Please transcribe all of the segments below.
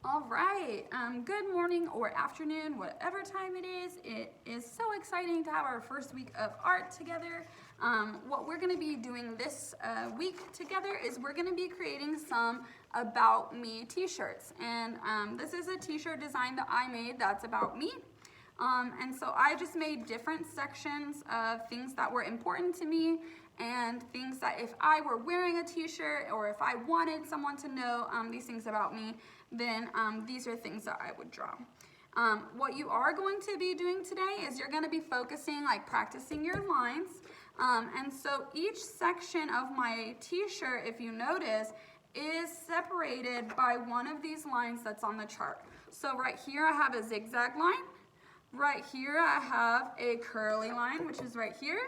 All right, good morning or afternoon, whatever time it is. It is so exciting to have our first week of art together. What we're gonna be doing this week together is we're gonna be creating some About Me t-shirts. And this is a t-shirt design that I made that's about me. And so I just made different sections of things that were important to me and things that if I were wearing a t-shirt or if I wanted someone to know these things about me, then these are things that I would draw. What you are going to be doing today is you're going to be focusing, like practicing your lines. And so each section of my t-shirt, if you notice, is separated by one of these lines that's on the chart. So right here I have a zigzag line. Right here I have a curly line, which is right here.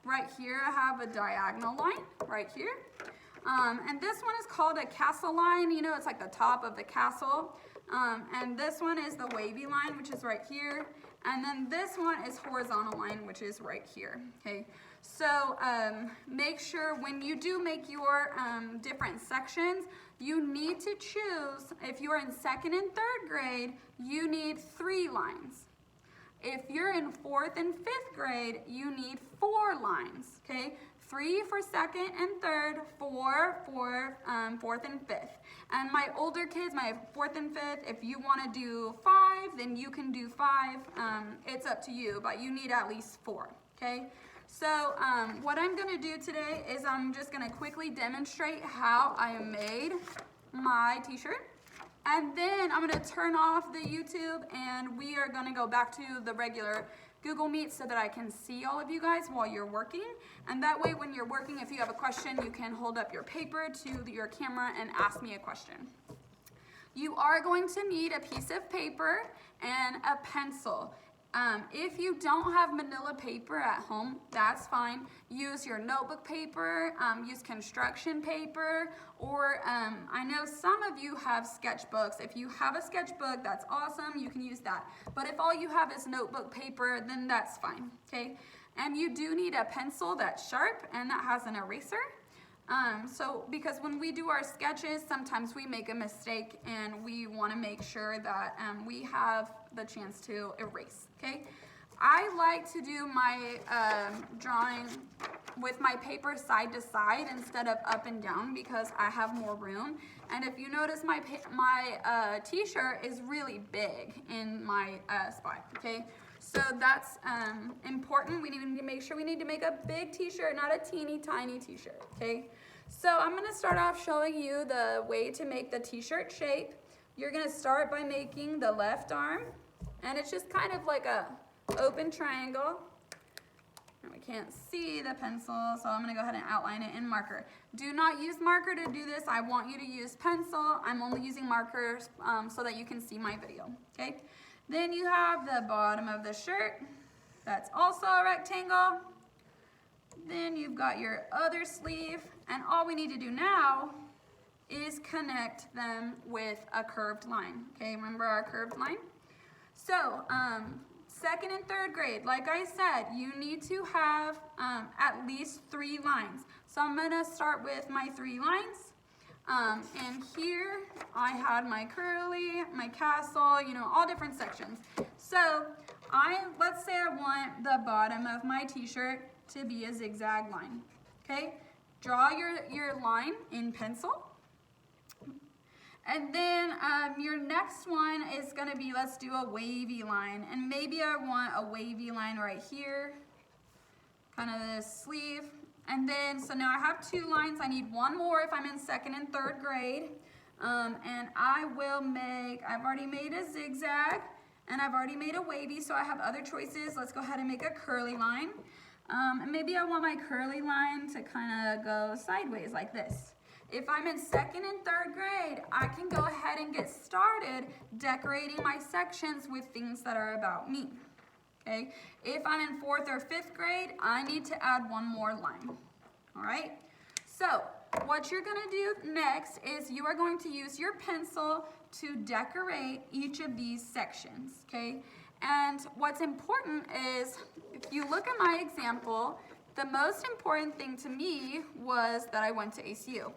Right here I have a diagonal line, right here. And this one is called a castle line. You know, it's like the top of the castle. And this one is the wavy line, which is right here. And then this one is horizontal line, which is right here, okay? So make sure when you do make your different sections, you need to choose, if you're in second and third grade, you need 3 lines. If you're in 4th and 5th grade, you need 4 lines, okay? 3 for second and third, 4 for 4th and 5th. And my older kids, my 4th and 5th, if you want to do 5, then you can do 5. It's up to you, but you need at least 4, okay? So what I'm going to do today is I'm just going to quickly demonstrate how I made my t-shirt. And then I'm going to turn off the YouTube and we are going to go back to the regular Google Meet so that I can see all of you guys while you're working. And that way when you're working, if you have a question, you can hold up your paper to your camera and ask me a question. You are going to need a piece of paper and a pencil. If you don't have manila paper at home, that's fine. Use your notebook paper, use construction paper, or I know some of you have sketchbooks. If you have a sketchbook, that's awesome, you can use that. But if all you have is notebook paper, then that's fine, okay? And you do need a pencil that's sharp and that has an eraser. Because when we do our sketches, sometimes we make a mistake and we want to make sure that we have the chance to erase, okay? I like to do my drawing with my paper side to side instead of up and down because I have more room. And if you notice, my t-shirt is really big in my spot, okay? So that's important. We need to make sure we need to make a big t-shirt, not a teeny tiny t-shirt, okay? So I'm going to start off showing you the way to make the t-shirt shape. You're going to start by making the left arm, and it's just kind of like a open triangle. And we can't see the pencil, so I'm going to go ahead and outline it in marker. Do not use marker to do this. I want you to use pencil. I'm only using markers so that you can see my video, okay? Then you have the bottom of the shirt. That's also a rectangle. Then you've got your other sleeve, and all we need to do now is connect them with a curved line. Okay, remember our curved line? So, 2nd and 3rd grade, like I said, you need to have at least 3 lines. So I'm gonna start with my 3 lines. And here I had my curly, my castle, you know, all different sections. So let's say I want the bottom of my t-shirt to be a zigzag line, okay? Draw your line in pencil. And then your next one is gonna be, let's do a wavy line. And maybe I want a wavy line right here, kind of this sleeve. And then, so now I have 2 lines. I need 1 more if I'm in 2nd and 3rd grade. And I will I've already made a zigzag and I've already made a wavy, so I have other choices. Let's go ahead and make a curly line. And maybe I want my curly line to kind of go sideways like this. If I'm in 2nd and 3rd grade, I can go ahead and get started decorating my sections with things that are about me. Okay? If I'm in 4th or 5th grade, I need to add 1 more line. All right? So what you're going to do next is you are going to use your pencil to decorate each of these sections. Okay? And what's important is, if you look at my example, the most important thing to me was that I went to ACU.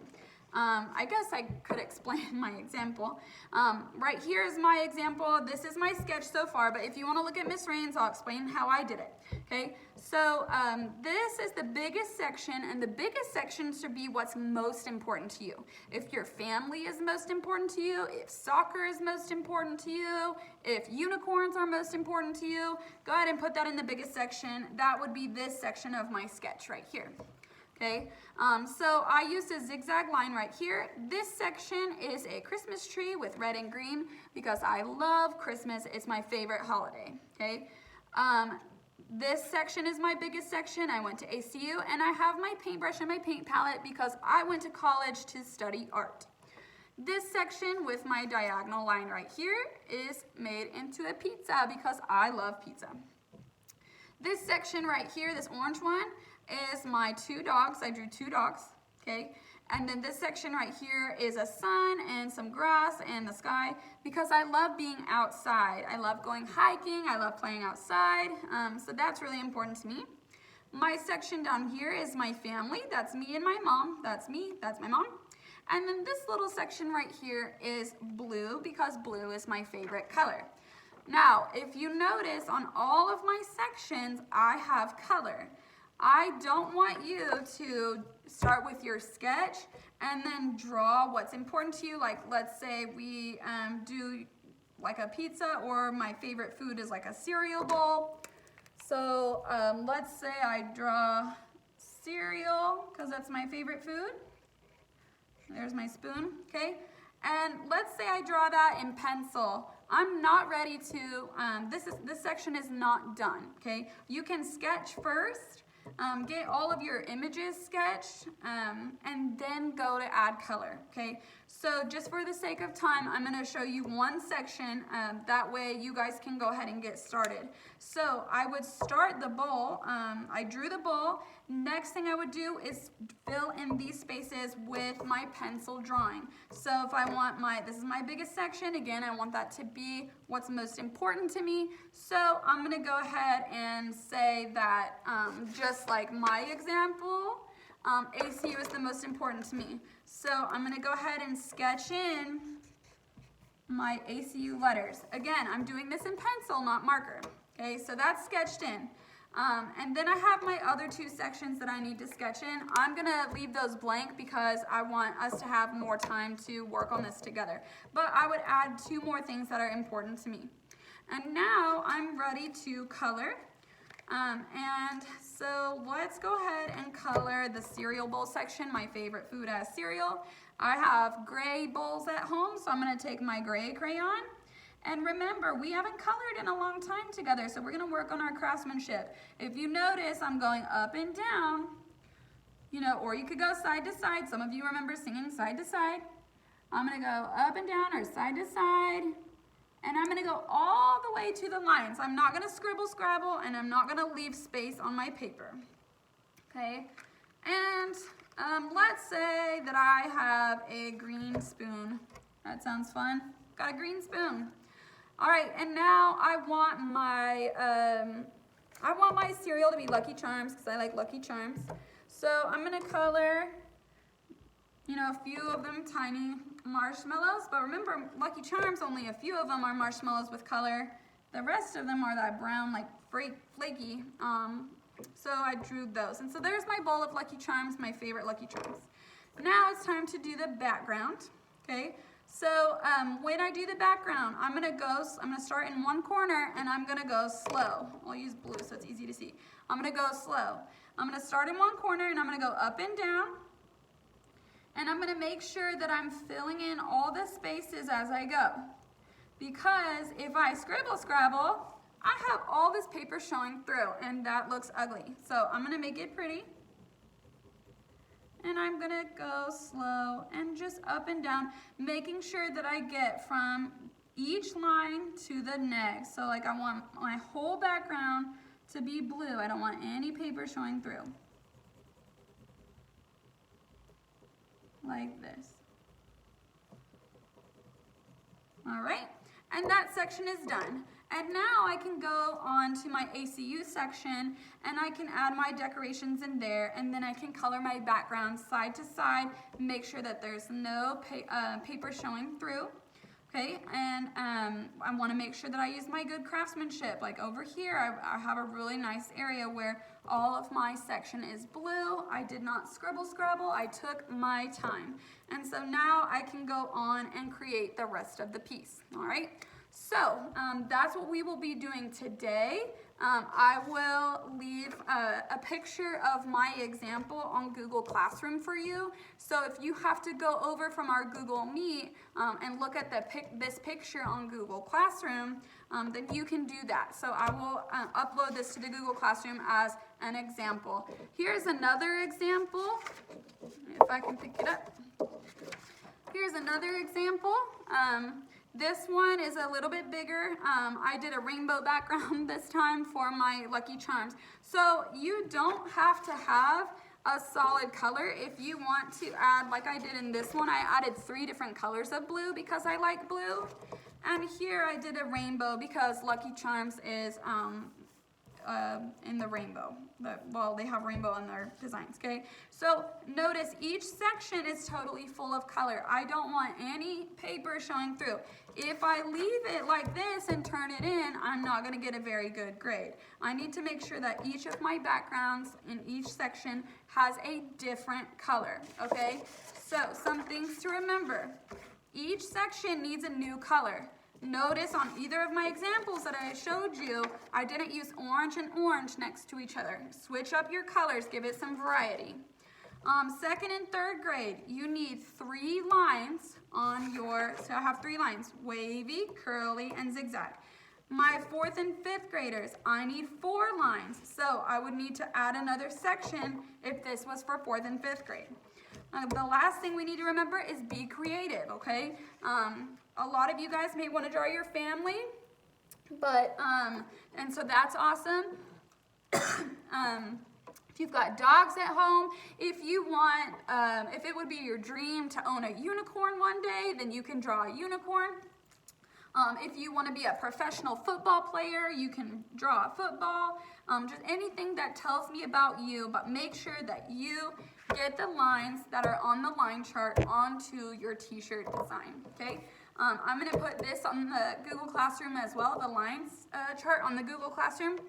I guess I could explain my example. Right here is my example. This is my sketch so far, but if you want to look at Miss Raines, I'll explain how I did it. Okay, so this is the biggest section, and the biggest section should be what's most important to you. If your family is most important to you, if soccer is most important to you, if unicorns are most important to you, go ahead and put that in the biggest section. That would be this section of my sketch right here. Okay, so I used a zigzag line right here. This section is a Christmas tree with red and green because I love Christmas. It's my favorite holiday. Okay, this section is my biggest section. I went to ACU, and I have my paintbrush and my paint palette because I went to college to study art. This section with my diagonal line right here is made into a pizza because I love pizza. This section right here, this orange one, is my 2 dogs. I drew 2 dogs, okay? And then this section right here is a sun and some grass and the sky because I love being outside. I love going hiking. I love playing outside. So that's really important to me. My section down here is my family. That's me and my mom. That's me. That's my mom. And then this little section right here is blue because blue is my favorite color. Now, if you notice on all of my sections, I have color. I don't want you to start with your sketch and then draw what's important to you. Like, let's say we do like a pizza, or my favorite food is like a cereal bowl. So let's say I draw cereal because that's my favorite food. There's my spoon, okay? And let's say I draw that in pencil. I'm not ready to, this section is not done, okay? You can sketch first. Get all of your images sketched, and then go to add color, okay? So just for the sake of time, I'm going to show you one section. That way you guys can go ahead and get started. So I would start the bowl. I drew the bowl. Next thing I would do is fill in these spaces with my pencil drawing. So if I want this is my biggest section. Again, I want that to be what's most important to me. So I'm going to go ahead and say that just like my example, ACU is the most important to me. So I'm going to go ahead and sketch in my ACU letters. Again, I'm doing this in pencil, not marker. Okay, so that's sketched in. And then I have my other 2 sections that I need to sketch in. I'm going to leave those blank because I want us to have more time to work on this together. But I would add 2 more things that are important to me. And now I'm ready to color. And so let's go ahead and color the cereal bowl section, my favorite food as cereal. I have gray bowls at home, so I'm going to take my gray crayon. And remember, we haven't colored in a long time together, so we're going to work on our craftsmanship. If you notice, I'm going up and down, or you could go side to side. Some of you remember singing side to side. I'm going to go up and down or side to side. And I'm going to go all the way to the lines. I'm not going to scribble scrabble, and I'm not going to leave space on my paper. Okay? And let's say that I have a green spoon. That sounds fun. Got a green spoon. All right, and now I want my cereal to be Lucky Charms because I like Lucky Charms. So I'm going to color, a few of them tiny marshmallows. But remember, Lucky Charms, only a few of them are marshmallows with color. The rest of them are that brown, like flaky. So I drew those. And so there's my bowl of Lucky Charms, my favorite Lucky Charms. Now it's time to do the background, okay? So when I do the background, I'm gonna start in one corner and I'm gonna go slow. I'll use blue so it's easy to see. I'm gonna go slow. I'm gonna start in one corner and I'm gonna go up and down. And I'm gonna make sure that I'm filling in all the spaces as I go. Because if I scribble scrabble, I have all this paper showing through and that looks ugly. So I'm gonna make it pretty. And I'm gonna go slow and just up and down, making sure that I get from each line to the next. So like I want my whole background to be blue. I don't want any paper showing through. Like this. All right, and that section is done. And now I can go on to my ACU section and I can add my decorations in there, and then I can color my background side to side, make sure that there's no paper showing through. Okay, and I want to make sure that I use my good craftsmanship. Like over here, I have a really nice area where all of my section is blue. I did not scribble scrabble, I took my time. And so now I can go on and create the rest of the piece, all right? So that's what we will be doing today. I will leave a picture of my example on Google Classroom for you. So if you have to go over from our Google Meet and look at this picture on Google Classroom, then you can do that. So I will upload this to the Google Classroom as an example. Here's another example, if I can pick it up. Here's another example. This one is a little bit bigger. I did a rainbow background this time for my Lucky Charms. So you don't have to have a solid color. If you want to add, like I did in this one, I added 3 different colors of blue because I like blue. And here I did a rainbow because Lucky Charms is in the rainbow. Well, they have rainbow in their designs, okay? So notice each section is totally full of color. I don't want any paper showing through. If I leave it like this and turn it in, I'm not gonna get a very good grade. I need to make sure that each of my backgrounds in each section has a different color, okay? So some things to remember. Each section needs a new color. Notice on either of my examples that I showed you, I didn't use orange and orange next to each other. Switch up your colors, give it some variety. Second and third grade, you need 3 lines on your, so I have 3 lines, wavy, curly, and zigzag. My 4th and 5th graders, I need 4 lines. So I would need to add another section if this was for 4th and 5th grade. The last thing we need to remember is be creative, okay? A lot of you guys may want to draw your family, but, and so that's awesome. If you've got dogs at home, if you want, if it would be your dream to own a unicorn one day, then you can draw a unicorn. If you want to be a professional football player, you can draw a football. Just anything that tells me about you, but make sure that you get the lines that are on the line chart onto your t-shirt design, okay? I'm going to put this on the Google Classroom as well, the lines chart on the Google Classroom,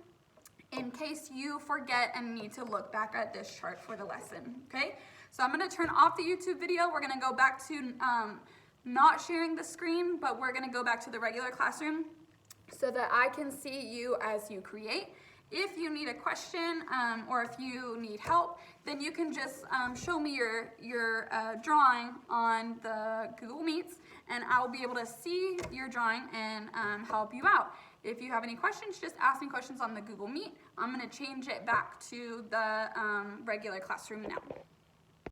in case you forget and need to look back at this chart for the lesson, okay? So I'm going to turn off the YouTube video. We're going to go back to not sharing the screen, but we're going to go back to the regular classroom so that I can see you as you create. If you need a question or if you need help, then you can just show me your drawing on the Google Meets, and I'll be able to see your drawing and help you out. If you have any questions, just ask me questions on the Google Meet. I'm going to change it back to the regular classroom now.